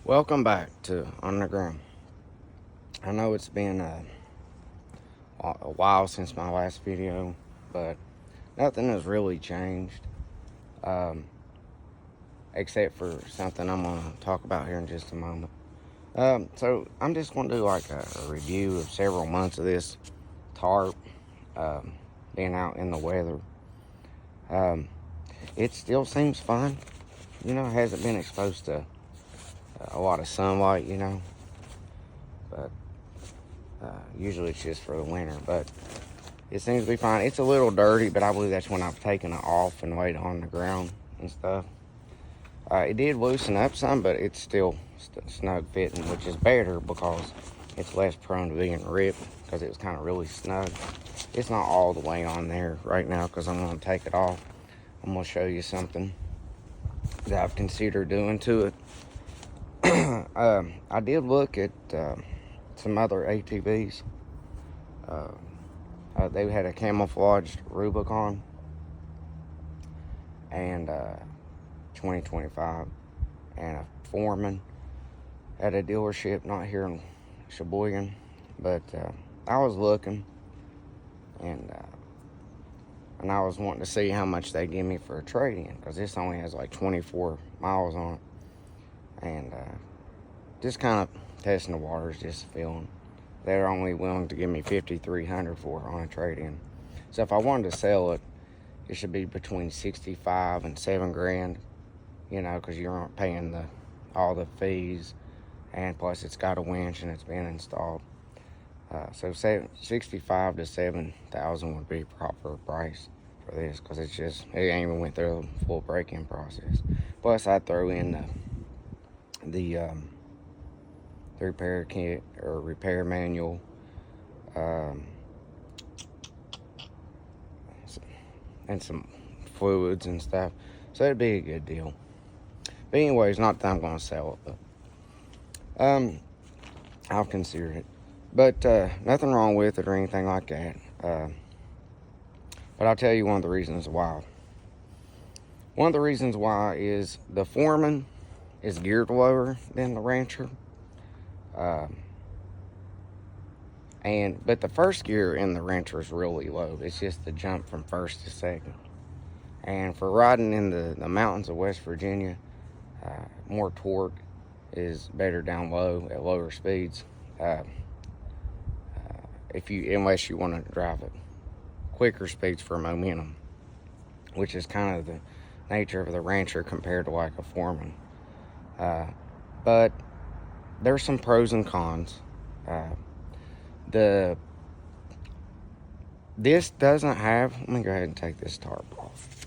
Welcome back to Underground. I know it's been a while since my last video, but nothing has really changed, um, except for something I'm going to talk about here in just a moment. So I'm just going to do like a review of several months of this tarp um, being out in the weather. Um, it still seems fine. It hasn't been exposed to a lot of sunlight, but usually it's just for the winter, but it seems to be fine. It's a little dirty, but I believe that's when I've taken it off and laid it on the ground and stuff. It did loosen up some, but it's still snug fitting, which is better because it's less prone to being ripped because it was kind of really snug. It's not all the way on there right now because I'm going to take it off. I'm going to show you something that I've considered doing to it. I did look at some other ATVs. They had a camouflaged Rubicon and 2025 and a Foreman at a dealership not here in Sheboygan, but I was looking and I was wanting to see how much they give me for a trade-in because this only has like 24 miles on it, and just kind of testing the waters, just feeling. They're only willing to give me $5,300 for it on a trade-in. So if I wanted to sell it, it should be between $65,000 and $7,000, because you aren't paying all the fees, and plus it's got a winch and it's been installed. So say $65,000 to $7,000 would be a proper price for this, because it ain't even went through the full break-in process. Plus I'd throw in the repair kit or repair manual, and some fluids and stuff, so it'd be a good deal. But anyways, not that I'm going to sell it, but I'll consider it. But nothing wrong with it or anything like that. But I'll tell you one of the reasons why. One of the reasons why is the Foreman is geared lower than the Rancher. But the first gear in the Rancher is really low. It's just the jump from first to second. And for riding in the mountains of West Virginia, more torque is better down low at lower speeds. Unless you want to drive at quicker speeds for momentum, which is kind of the nature of the Rancher compared to like a Foreman. But there's some pros and cons. This doesn't have. Let me go ahead and take this tarp off.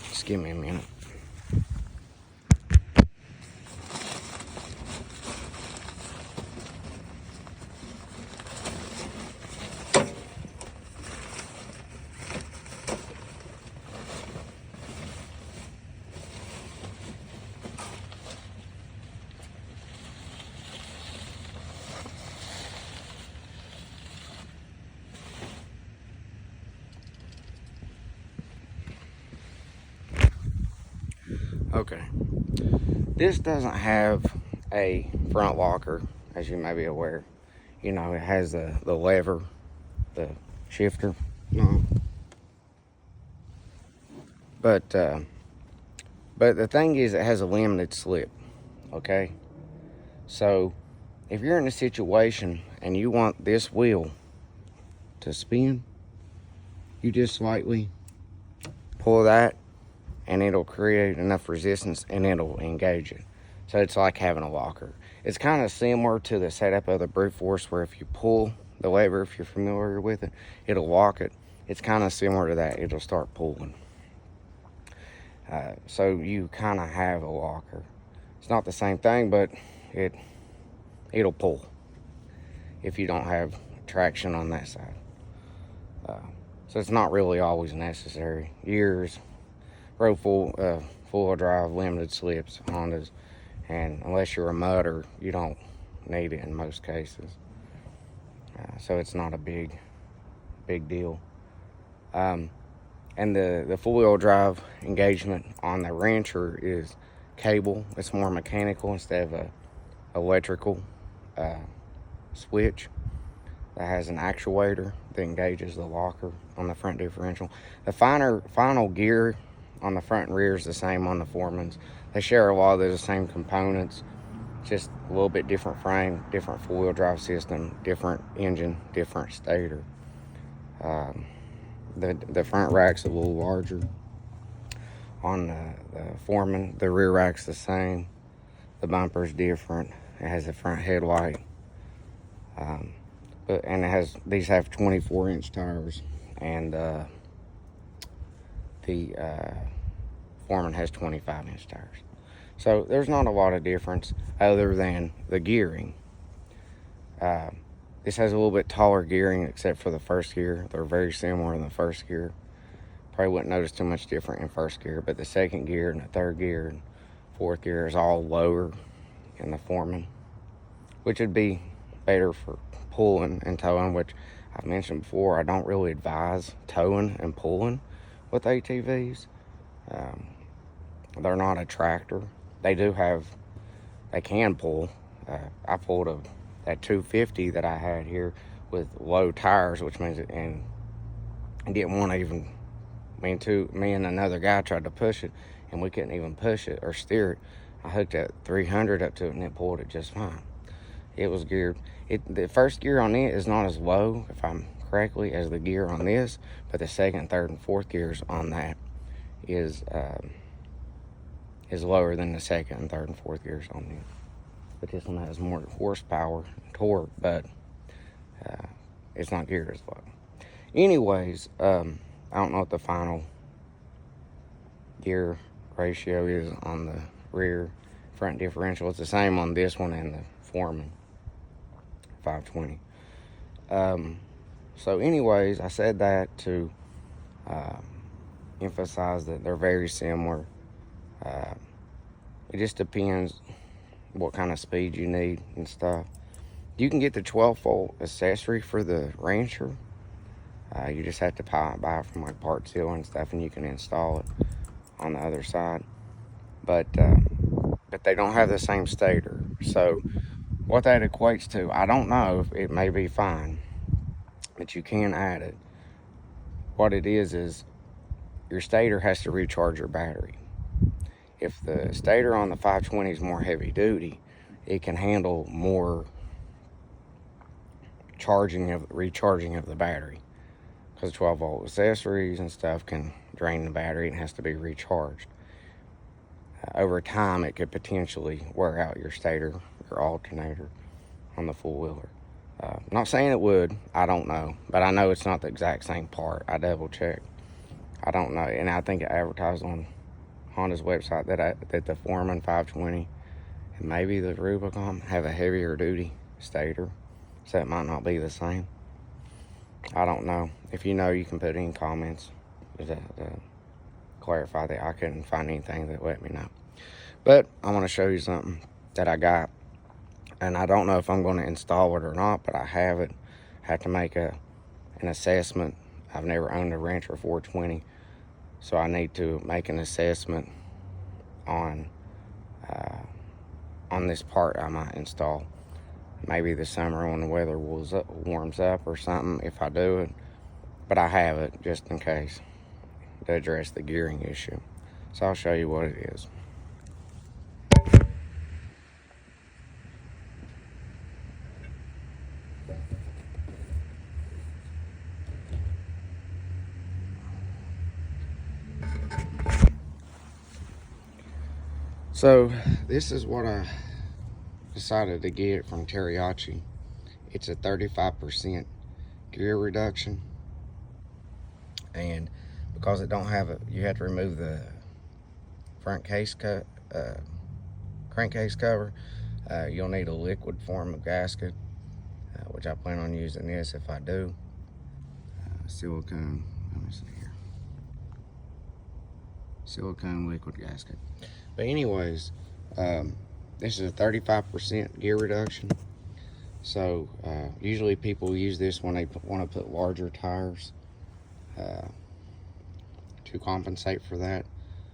Just give me a minute. Okay. This doesn't have a front locker, as you may be aware. It has the lever, the shifter knob. But the thing is, it has a limited slip. Okay. So if you're in a situation and you want this wheel to spin, you just slightly pull that and it'll create enough resistance and it'll engage it. So it's like having a locker. It's kind of similar to the setup of the Brute Force, where if you pull the lever, if you're familiar with it, it'll lock it. It's kind of similar to that. It'll start pulling. So you kind of have a locker. It's not the same thing, but it'll pull if you don't have traction on that side. So it's not really always necessary. Road full drive, limited slips, Hondas, and unless you're a mudder, you don't need it in most cases. So it's not a big deal. And the full wheel drive engagement on the Rancher is cable. It's more mechanical instead of a electrical switch that has an actuator that engages the locker on the front differential. The final gear on the front and rear is the same on the Foreman's. They share a lot of the same components, just a little bit different frame, different four-wheel drive system, different engine, different stator. The front rack's a little larger on the Foreman. The rear rack's the same. The bumper's different. It has a front headlight. These have 24-inch tires, and the Foreman has 25-inch tires. So there's not a lot of difference other than the gearing. This has a little bit taller gearing except for the first gear. They're very similar in the first gear. Probably wouldn't notice too much different in first gear, but the second gear and the third gear and fourth gear is all lower in the Foreman, which would be better for pulling and towing, which I've mentioned before. I don't really advise towing and pulling with ATVs. They're not a tractor. They can pull. I pulled that 250 that I had here with low tires, which means and didn't want to even, me and another guy tried to push it, and we couldn't even push it or steer it. I hooked that 300 up to it, and it pulled it just fine. It was geared. The first gear on it is not as low, if I'm correctly, as the gear on this, but the second, third, and fourth gears on that is lower than the second and third and fourth gears on this. But this one has more horsepower and torque, but it's not geared as low. Anyways, I don't know what the final gear ratio is on the rear front differential. It's the same on this one and the Foreman 520. So anyways, I said that to emphasize that they're very similar. It just depends what kind of speed you need and stuff. You can get the 12-volt accessory for the Rancher. You just have to buy it from like Parts Hill and stuff, and you can install it on the other side. But they don't have the same stator. So what that equates to, I don't know. It may be fine, but you can add it. What it is your stator has to recharge your battery. If the stator on the 520 is more heavy duty, it can handle more recharging of the battery, because 12-volt accessories and stuff can drain the battery and has to be recharged. Over time, it could potentially wear out your stator, your alternator on the four-wheeler. Not saying it would, I don't know, but I know it's not the exact same part. I double checked. I don't know, and I think it advertised on Honda's website that the Foreman 520 and maybe the Rubicon have a heavier duty stator, so it might not be the same. I don't know. If you know, you can put it in comments to clarify that. I couldn't find anything that let me know. But I want to show you something that I got, and I don't know if I'm going to install it or not, but I have it. I have to make an assessment. I've never owned a Rancher 420, so I need to make an assessment on this part I might install. Maybe this summer when the weather warms up or something, if I do it. But I have it just in case, to address the gearing issue. So I'll show you what it is. So this is what I decided to get from Teriyaki. It's a 35% gear reduction, and because it don't have it, you have to remove the front crankcase cover. You'll need a liquid form of gasket, which I plan on using this if I do. Silicone, let me see here. Silicone liquid gasket. But anyways, this is a 35% gear reduction. So usually people use this when they want to put larger tires to compensate for that,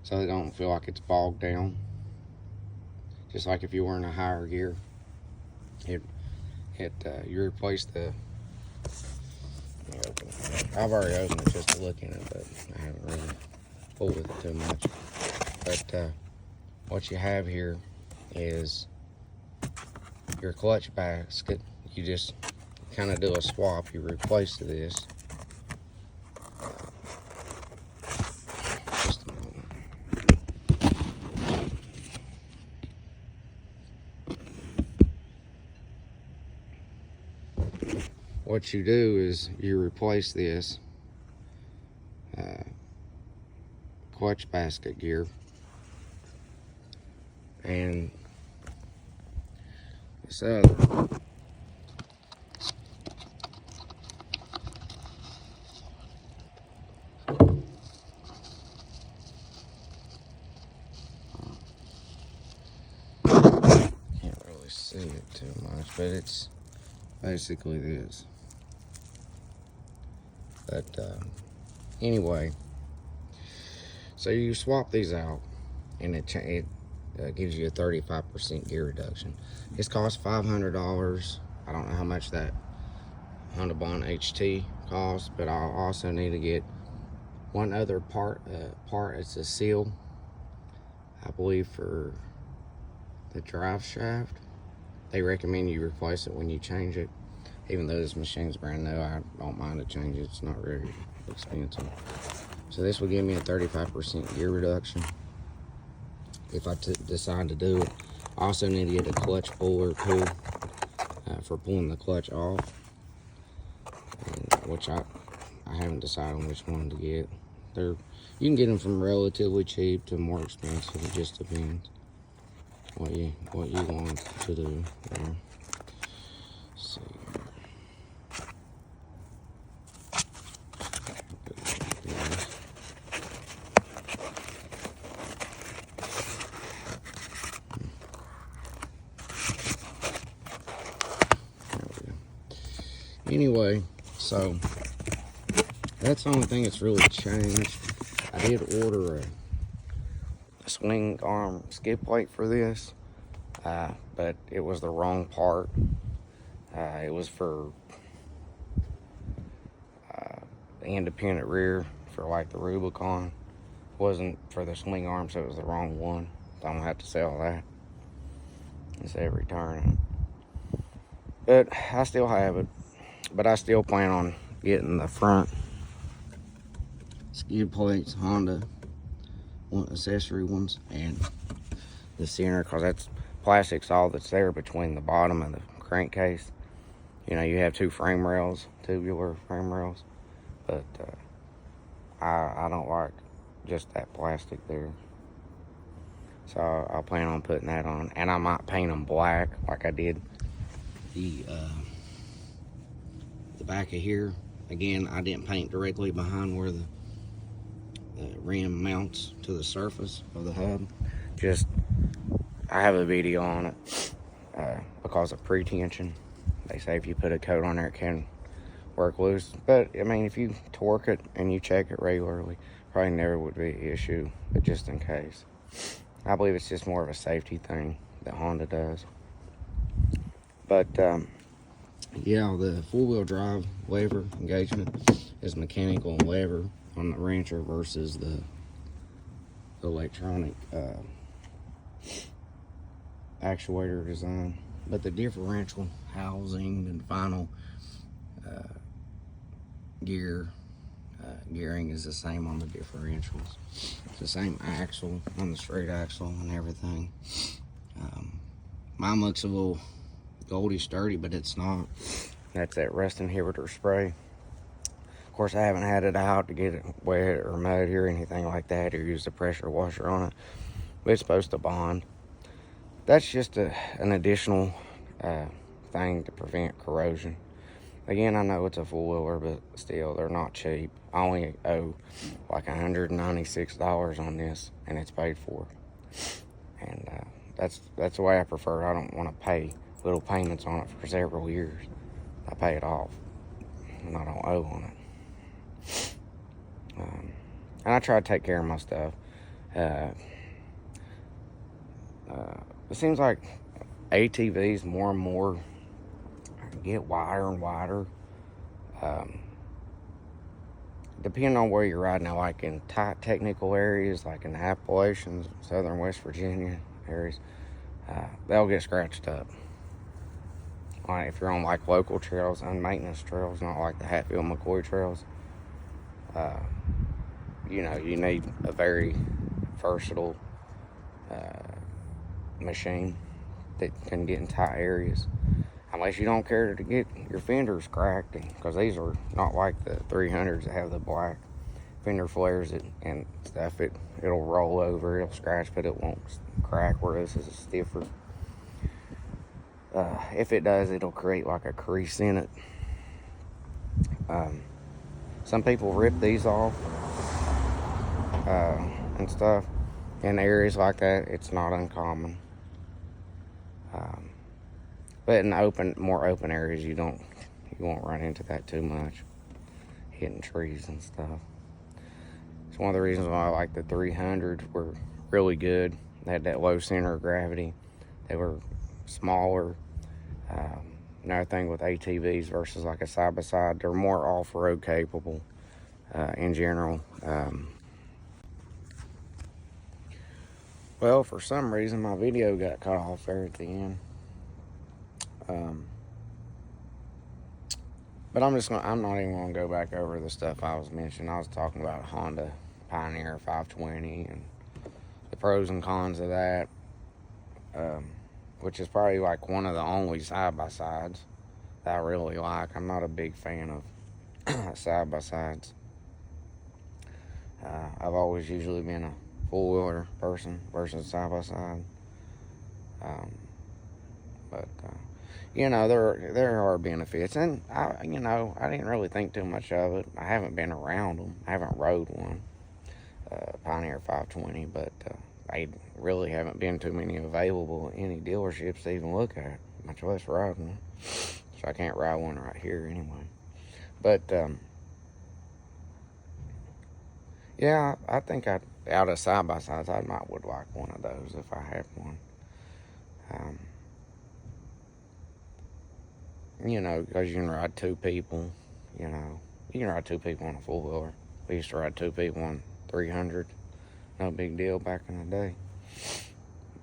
so they don't feel like it's bogged down just like if you were in a higher gear. You replace the. I've already opened it just to look in it, but I haven't really fooled with it too much. But what you have here is your clutch basket. You just kind of do a swap. You replace this. Just a moment. What you do is you replace this clutch basket gear, and this other. Can't really see it too much, but it's basically this. But anyway, so you swap these out, and it gives you a 35% gear reduction. It's cost $500. I don't know how much that Honda Bond HT costs, but I'll also need to get one other part. It's a seal, I believe, for the drive shaft. They recommend you replace it when you change it. Even though this machine's brand new, I don't mind to change it. It's not very expensive. So this will give me a 35% gear reduction if I decide to do it. I also need to get a clutch puller too, for pulling the clutch off, which I haven't decided on which one to get. You can get them from relatively cheap to more expensive. It just depends what you want to do. Let's see. Anyway, so that's the only thing that's really changed. I did order a swing arm skid plate for this, but it was the wrong part. It was for the independent rear for like the Rubicon. It wasn't for the swing arm, so it was the wrong one. So I'm gonna have to sell that instead of returning it. But I still have it. But I still plan on getting the front skid plates, Honda accessory ones, and the center, because that's plastic's all that's there between the bottom and the crankcase. You know, you have two frame rails, tubular frame rails, but I don't like just that plastic there. So I'll plan on putting that on, and I might paint them black like I did the back of here. Again, I didn't paint directly behind where the rim mounts to the surface of the hub. Just, I have a video on it because of pre-tension. They say if you put a coat on there, it can work loose. But, I mean, if you torque it and you check it regularly, probably never would be an issue, but just in case. I believe it's just more of a safety thing that Honda does. But, yeah, the four-wheel drive lever engagement is mechanical lever on the Rancher versus the electronic actuator design. But the differential housing and final gearing is the same on the differentials. It's the same axle on the straight axle and everything. Mine looks a little goldy sturdy, but it's not. That's that rust inhibitor spray. Of course, I haven't had it out to get it wet or muddy or anything like that, or use the pressure washer on it, but it's supposed to bond. That's just an additional thing to prevent corrosion. Again, I know it's a four-wheeler, but still, they're not cheap. I only owe like $196 on this, and it's paid for. And that's the way I prefer it. I don't want to pay little payments on it for several years. I pay it off, and I don't owe on it. And I try to take care of my stuff. it seems like ATVs more and more get wider and wider. Depending on where you're riding, now, like in tight technical areas, like in the Appalachians, southern West Virginia areas, they'll get scratched up. Like if you're on like local trails, unmaintenance trails, not like the Hatfield-McCoy trails, you know, you need a very versatile machine that can get in tight areas. Unless you don't care to get your fenders cracked, because these are not like the 300s that have the black fender flares and stuff. It'll roll over, it'll scratch, but it won't crack, whereas this is stiffer. If it does, it'll create like a crease in it. Some people rip these off and stuff. In areas like that, it's not uncommon. But in more open areas, you won't run into that too much, hitting trees and stuff. It's one of the reasons why I like the 300s. Were really good. They had that low center of gravity. They were smaller. Another thing with ATVs versus like a side-by-side, they're more off-road capable in general. Well, for some reason, my video got cut off there at the end. But I'm not even gonna go back over the stuff I was mentioning. I was talking about Honda Pioneer 520 and the pros and cons of that, which is probably like one of the only side-by-sides that I really like. I'm not a big fan of side-by-sides. I've always usually been a four-wheeler person versus side-by-side. But you know, there are benefits, and I didn't really think too much of it. I haven't been around them. I haven't rode one, Pioneer 520, but I really haven't been too many available at any dealerships to even look at, much less ride one. So I can't ride one right here anyway. But yeah, I think out of side-by-sides, I would like one of those if I had one. You know, because you can ride two people, you know. You can ride two people on a four-wheeler. We used to ride two people on 300. No big deal back in the day.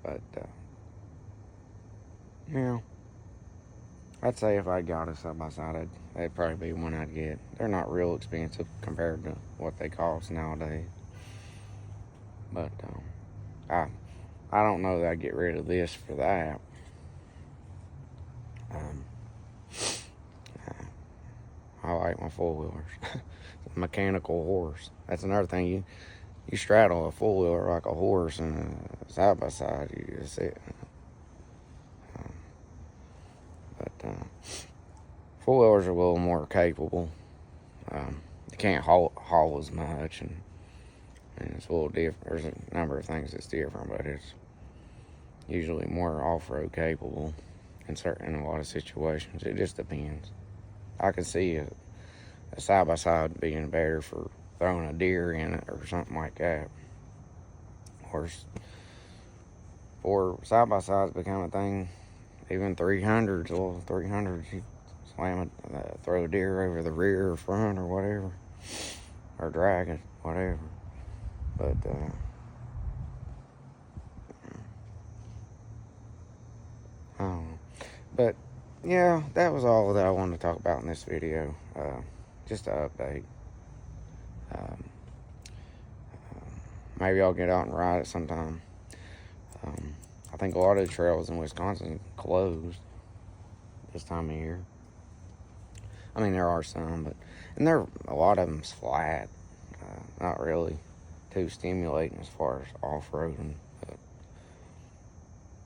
But, yeah. I'd say if I got a side-by-side, that'd probably be one I'd get. They're not real expensive compared to what they cost nowadays. But, I don't know that I'd get rid of this for that. I like my four-wheelers. Mechanical horse. That's another thing. You straddle a four-wheeler like a horse, and a side-by-side, you just sit. But four-wheelers are a little more capable. You can't haul as much, and it's a little different. There's a number of things that's different, but it's usually more off-road capable in a lot of situations. It just depends. I could see a side-by-side being better for throwing a deer in it or something like that. Or side-by-sides become a thing. Even 300s, little 300s, you slam it, throw a deer over the rear or front or whatever. Or drag it, whatever. But, I don't know. But, yeah, that was all that I wanted to talk about in this video. Just an update. Maybe I'll get out and ride it sometime. I think a lot of the trails in Wisconsin closed this time of year. I mean, there are some, and a lot of them's flat. Not really too stimulating as far as off-roading, but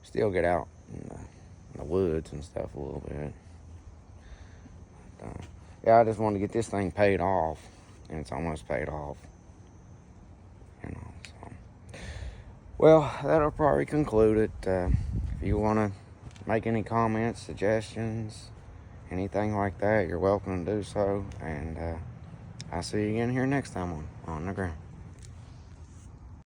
still get out in the woods and stuff a little bit. But, yeah, I just wanted to get this thing paid off, and it's almost paid off. You know, so. Well, that'll probably conclude it. If you want to make any comments, suggestions, anything like that, you're welcome to do so. And I'll see you again here next time on the ground.